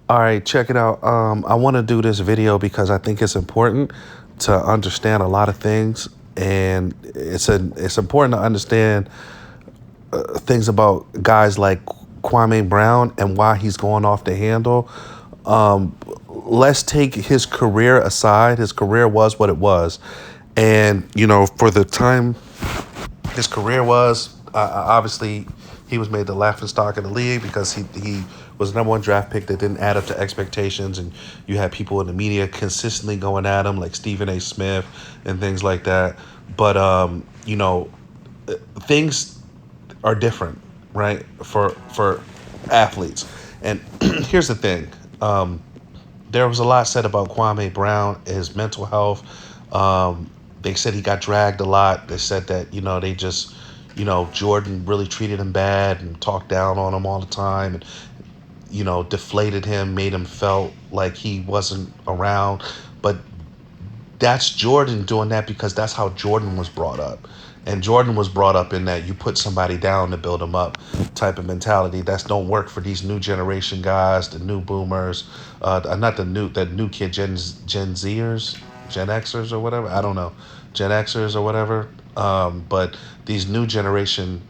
All right, check it out. I want to do this video because I think it's important to understand a lot of things, and it's important to understand things about guys like Kwame Brown and why he's going off the handle. Um, let's take his career aside. His career was what it was, and for the time his career was. Obviously, he was made the laughing stock of the league because he was the number one draft pick that didn't add up to expectations, and you had people in the media consistently going at him, like Stephen A. Smith and things like that. But things are different, right? For athletes, and here's the thing. There was a lot said about Kwame Brown, his mental health. They said he got dragged a lot. They said that they just Jordan really treated him bad and talked down on him all the time, and deflated him, made him felt like he wasn't around. But that's Jordan doing that because that's how Jordan was brought up. And Jordan was brought up in that you put somebody down to build them up type of mentality. That's don't work for these new generation guys, the new boomers, not the new kid Gen Zers, Gen Xers or whatever. I don't know, Gen Xers or whatever. But these new generation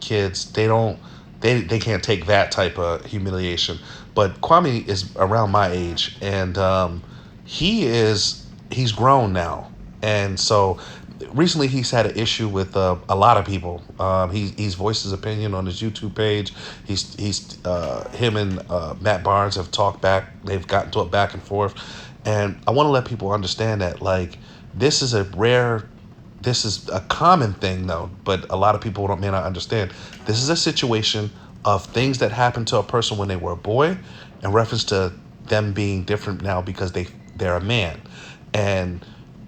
kids, they can't take that type of humiliation. But Kwame is around my age, and he's grown now, and so recently he's had an issue with a lot of people. He's voiced his opinion on his YouTube page. He's him and Matt Barnes have talked back. They've gotten to it back and forth, and I want to let people understand that like this is a rare. This is a common thing though, but a lot of people may not understand. This is a situation of things that happened to a person when they were a boy in reference to them being different now because they're a man. And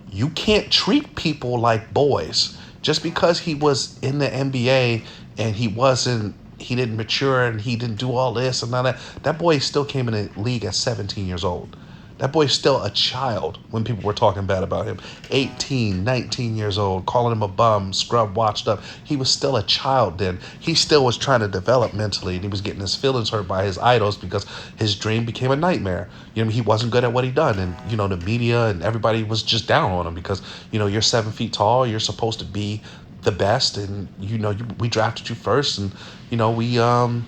you can't treat people like boys just because he was in the NBA and he didn't mature and he didn't do all this and all that. That boy still came in the league at 17 years old. That boy's still a child when people were talking bad about him. 18, 19 years old, calling him a bum, scrub, washed up. He was still a child then. He still was trying to develop mentally, and he was getting his feelings hurt by his idols because his dream became a nightmare. He wasn't good at what he done, and the media and everybody was just down on him because you're 7 feet tall, you're supposed to be the best, and we drafted you first, and we want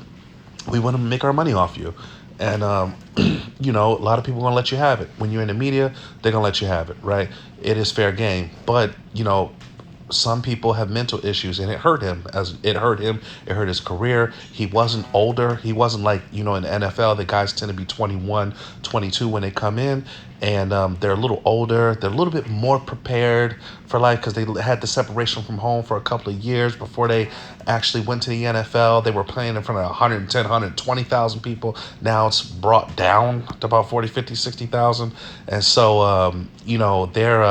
to make our money off you. And a lot of people are gonna let you have it. When you're in the media, they're gonna let you have it, right? It is fair game. But some people have mental issues, and it hurt him. It hurt his career. He wasn't older. He wasn't like in the NFL, the guys tend to be 21, 22 when they come in, and they're a little older. They're a little bit more prepared for life because they had the separation from home for a couple of years before they actually went to the NFL. They were playing in front of 110, 120,000 people. Now it's brought down to about 40, 50, 60,000. And so, they're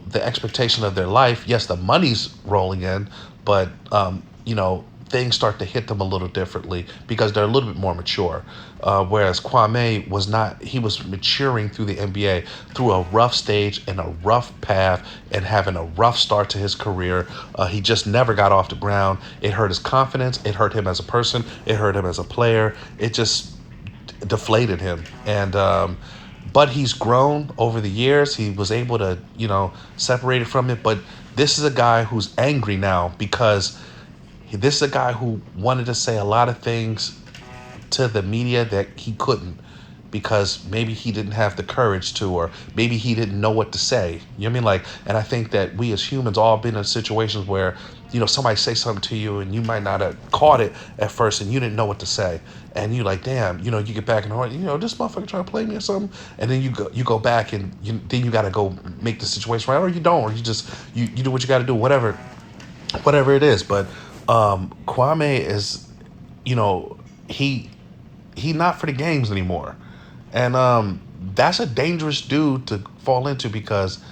the expectation of their life. Yes, the money's rolling in, but things start to hit them a little differently because they're a little bit more mature. Whereas Kwame was not. He was maturing through the NBA through a rough stage and a rough path and having a rough start to his career. He just never got off the ground. It hurt his confidence. It hurt him as a person. It hurt him as a player. It just deflated him. And but he's grown over the years. He was able to, separate it from it. But this is a guy who's angry now because this is a guy who wanted to say a lot of things to the media that he couldn't because maybe he didn't have the courage to, or maybe he didn't know what to say. You know what I mean? Like, and I think that we as humans all been in situations where, somebody say something to you and you might not have caught it at first and you didn't know what to say. And you like, damn, you get back in the heart, this motherfucker trying to play me or something. And then you go back and then you got to go make the situation right, or you don't, or you just, you do what you got to do, whatever it is. But Kwame is, he not for the games anymore. And that's a dangerous dude to fall into because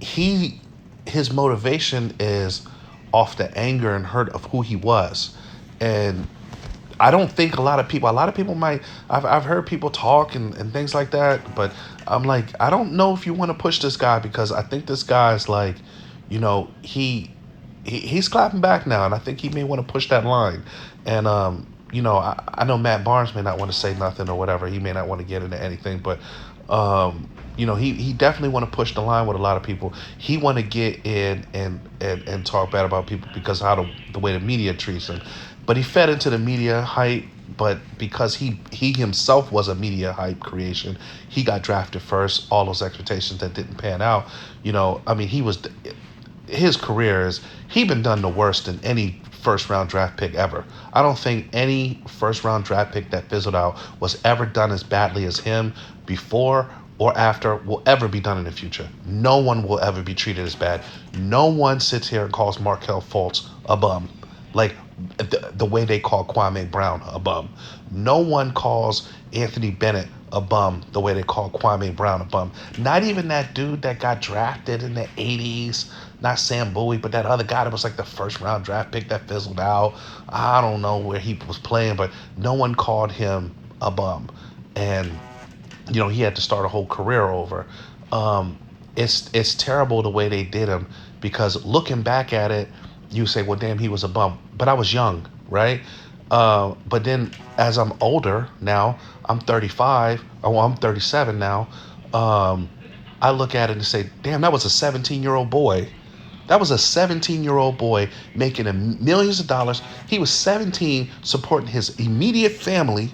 his motivation is off the anger and hurt of who he was. And I don't think a lot of people might, I've heard people talk and things like that, but I'm like, I don't know if you want to push this guy because I think this guy's like, he's clapping back now, and I think he may want to push that line. And I know Matt Barnes may not want to say nothing or whatever. He may not want to get into anything, but he definitely want to push the line with a lot of people. He want to get in and talk bad about people because how the way the media treats him. But he fed into the media hype. But because he himself was a media hype creation, he got drafted first. All those expectations that didn't pan out. I mean, his career is he been done the worst than any first round draft pick ever. I don't think any first round draft pick that fizzled out was ever done as badly as him before or after will ever be done in the future. No one will ever be treated as bad. No one sits here and calls Markel Fultz a bum. Like the way they call Kwame Brown a bum. No one calls Anthony Bennett a bum the way they call Kwame Brown a bum. Not even that dude that got drafted in the 80s. Not Sam Bowie, but that other guy that was like the first round draft pick that fizzled out. I don't know where he was playing, but no one called him a bum. And, he had to start a whole career over. It's terrible the way they did him because looking back at it, you say, well, damn, he was a bum. But I was young, right? But then as I'm older now, I'm 35, well, I'm 37 now. I look at it and say, damn, that was a 17-year-old boy. That was a 17-year-old boy making millions of dollars. He was 17, supporting his immediate family,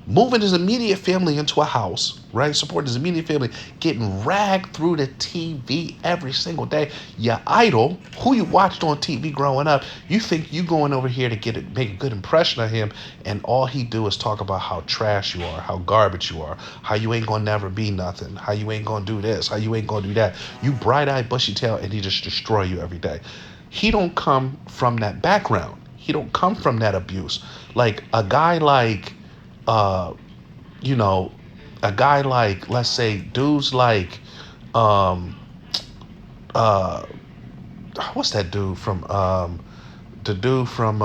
moving his immediate family into a house, right? Supporting his immediate family, getting ragged through the TV every single day. Your idol, who you watched on TV growing up, you think you going over here to make a good impression of him, and all he do is talk about how trash you are, how garbage you are, how you ain't gonna never be nothing, how you ain't gonna do this, how you ain't gonna do that. You bright-eyed, bushy-tail, and he just destroy you every day. He don't come from that background. He don't come from that abuse. Like a guy like uh, you know, a guy like, let's say, dudes like, um, uh, what's that dude from, the dude from,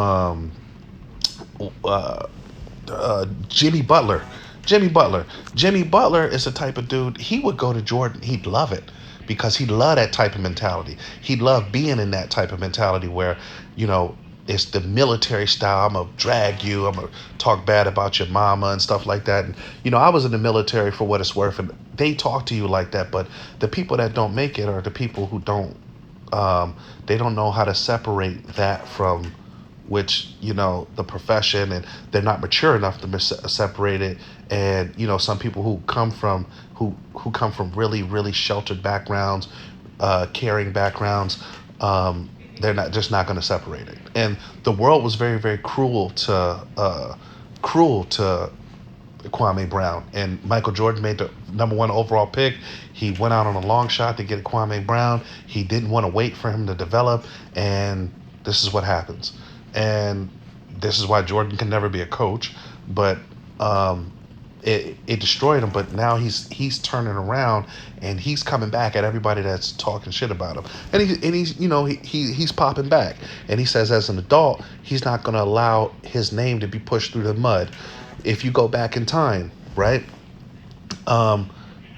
uh, Jimmy Butler. Jimmy Butler. Jimmy Butler is the type of dude, he would go to Jordan, he'd love it because he loved that type of mentality. He loved being in that type of mentality where, you know, it's the military style. I'm going to drag you. I'm going to talk bad about your mama and stuff like that. And, I was in the military for what it's worth, and they talk to you like that. But the people that don't make it are the people who they don't know how to separate that from which the profession, and they're not mature enough to separate it. And some people who come from really really sheltered backgrounds, caring backgrounds, they're not going to separate it. And the world was very very cruel to Kwame Brown. And Michael Jordan made the number one overall pick. He went out on a long shot to get Kwame Brown. He didn't want to wait for him to develop, and this is what happens. And this is why Jordan can never be a coach. But it destroyed him. But now he's turning around and he's coming back at everybody that's talking shit about him. And he's popping back. And he says as an adult he's not going to allow his name to be pushed through the mud. If you go back in time, right?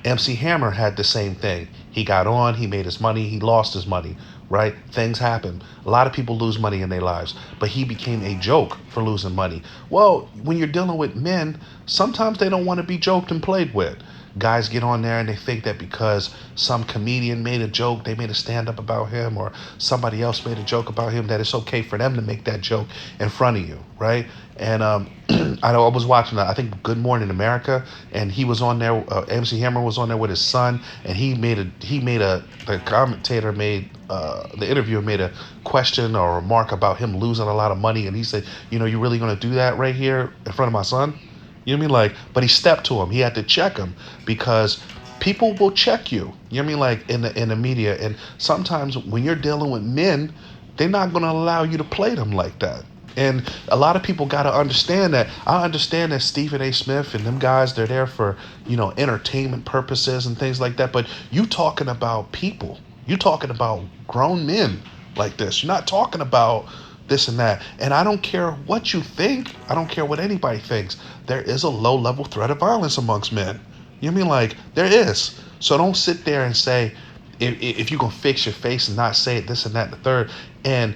MC Hammer had the same thing. He got on, he made his money, he lost his money, right? Things happen. A lot of people lose money in their lives, but he became a joke for losing money. Well, when you're dealing with men, sometimes they don't want to be joked and played with. Guys get on there and they think that because some comedian made a joke, they made a stand-up about him, or somebody else made a joke about him, that it's okay for them to make that joke in front of you, right? And I know I was watching, I think, Good Morning America, and he was on there. MC Hammer was on there with his son, and the commentator made, the interviewer made a question or a remark about him losing a lot of money, and he said, you really gonna do that right here in front of my son? You know what I mean? But he stepped to him. He had to check him because people will check you. You know what I mean? Like in the media, and sometimes when you're dealing with men, they're not gonna allow you to play them like that. And a lot of people got to understand that. I understand that Stephen A. Smith and them guys, they're there for, entertainment purposes and things like that. But you talking about people. You talking about grown men like this. You're not talking about this and that. And I don't care what you think. I don't care what anybody thinks. There is a low-level threat of violence amongst men. You know what I mean? Like, there is. So don't sit there and say, if you're going to fix your face and not say it, this and that and the third. And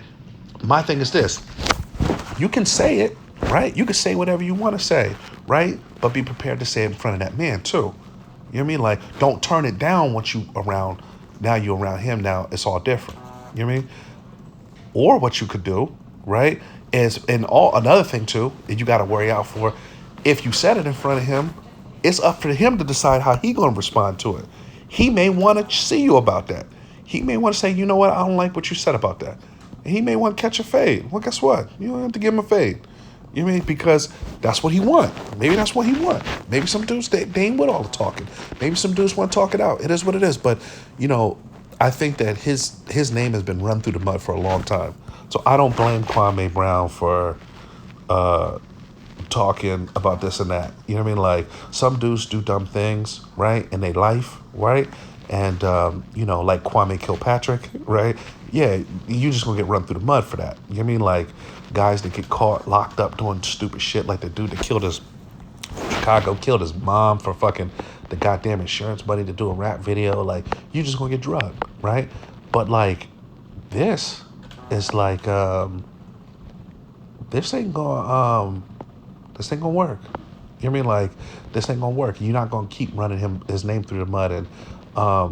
my thing is this. You can say it. right? You can say whatever you want to say, right? But be prepared to say it in front of that man too. You know what I mean? Like, don't turn it down once you around. Now you around him. Now it's all different. You know what I mean? Or what you could do, right, is and all another thing too that you got to worry out for. If you said it in front of him, it's up for him to decide how he gonna respond to it. He may want to see you about that. He may want to say, you know what, I don't like what you said about that. And he may want to catch a fade. Well, guess what? You don't have to give him a fade. You know what I mean? Because that's what he want. Maybe that's what he want. Maybe some dudes they ain't with all the talking. Maybe some dudes want to talk it out. It is what it is. But you know, I think that his name has been run through the mud for a long time. So I don't blame Kwame Brown for talking about this and that. You know what I mean? Like some dudes do dumb things, right, in their life, right? And you know, like Kwame Kilpatrick, right? Yeah, you just gonna get run through the mud for that. You know what I mean? Like guys that get caught locked up doing stupid shit, like the dude that killed his Chicago, killed his mom for fucking the goddamn insurance money to do a rap video. Like you just gonna get drugged, right? But like this is like this ain't gonna this ain't gonna work. You know what I mean? Like this ain't gonna work. You're not gonna keep running his name through the mud. And I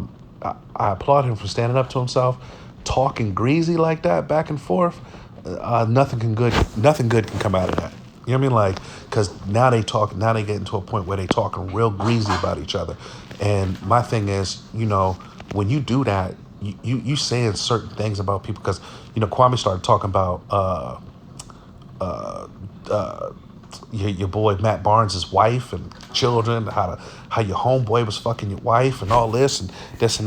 applaud him for standing up to himself, talking greasy like that back and forth. Nothing good can come out of that. You know what I mean? Like, because now they get into a point where they talking real greasy about each other. And my thing is, you know, when you do that, you saying certain things about people because, you know, Kwame started talking about your boy Matt Barnes' wife and children, how your homeboy was fucking your wife and all this and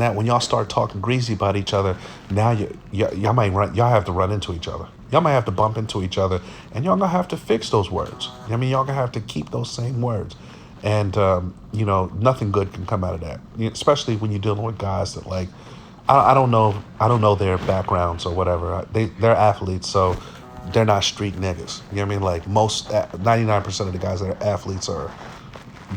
that. When y'all start talking greasy about each other, now y'all have to run into each other. Y'all might have to bump into each other, and y'all gonna have to fix those words. You know what I mean, y'all gonna have to keep those same words, and you know, nothing good can come out of that. Especially when you're dealing with guys that like, I don't know their backgrounds or whatever. They're athletes, so they're not street niggas. You know what I mean? Like most 99% of the guys that are athletes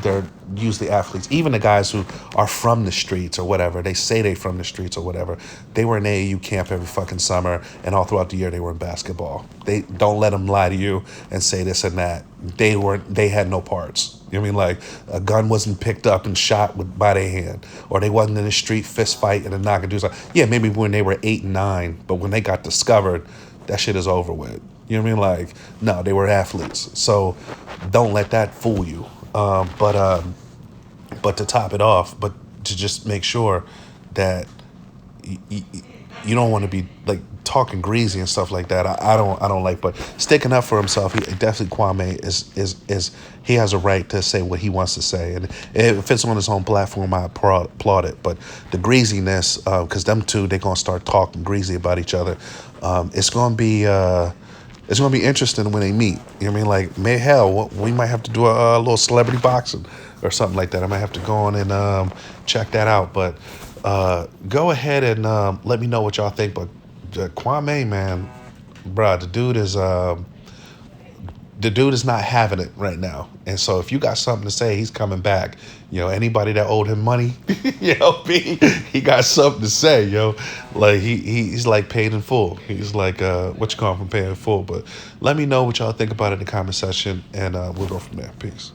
they're usually athletes. Even the guys who are from the streets or whatever, they say they from the streets or whatever. They were in AAU camp every fucking summer, and all throughout the year they were in basketball. They don't let them lie to you and say this and that. They had no parts. You know what I mean? Like a gun wasn't picked up and shot by their hand, or they wasn't in a street fist fight and a knocking dudes. Like, yeah, maybe when they were 8 and 9, but when they got discovered, that shit is over with. You know what I mean? Like, no, they were athletes. So don't let that fool you. But to top it off, but to just make sure that you don't want to be like talking greasy and stuff like that. I don't like, but sticking up for himself. He definitely Kwame is he has a right to say what he wants to say, and if it's on his own platform, I applaud it. But the greasiness, because them two, they're gonna start talking greasy about each other. It's gonna be. It's gonna be interesting when they meet. You know what I mean? Like, we might have to do a little celebrity boxing or something like that. I might have to go on and check that out. But go ahead and let me know what y'all think. But Kwame, man, bruh, the dude is not having it right now. And so if you got something to say, he's coming back. You know, anybody that owed him money, you know, he got something to say, yo. Like he's like paid in full. He's like what you call from paying in full. But let me know what y'all think about it in the comment section, and we'll go from there. Peace.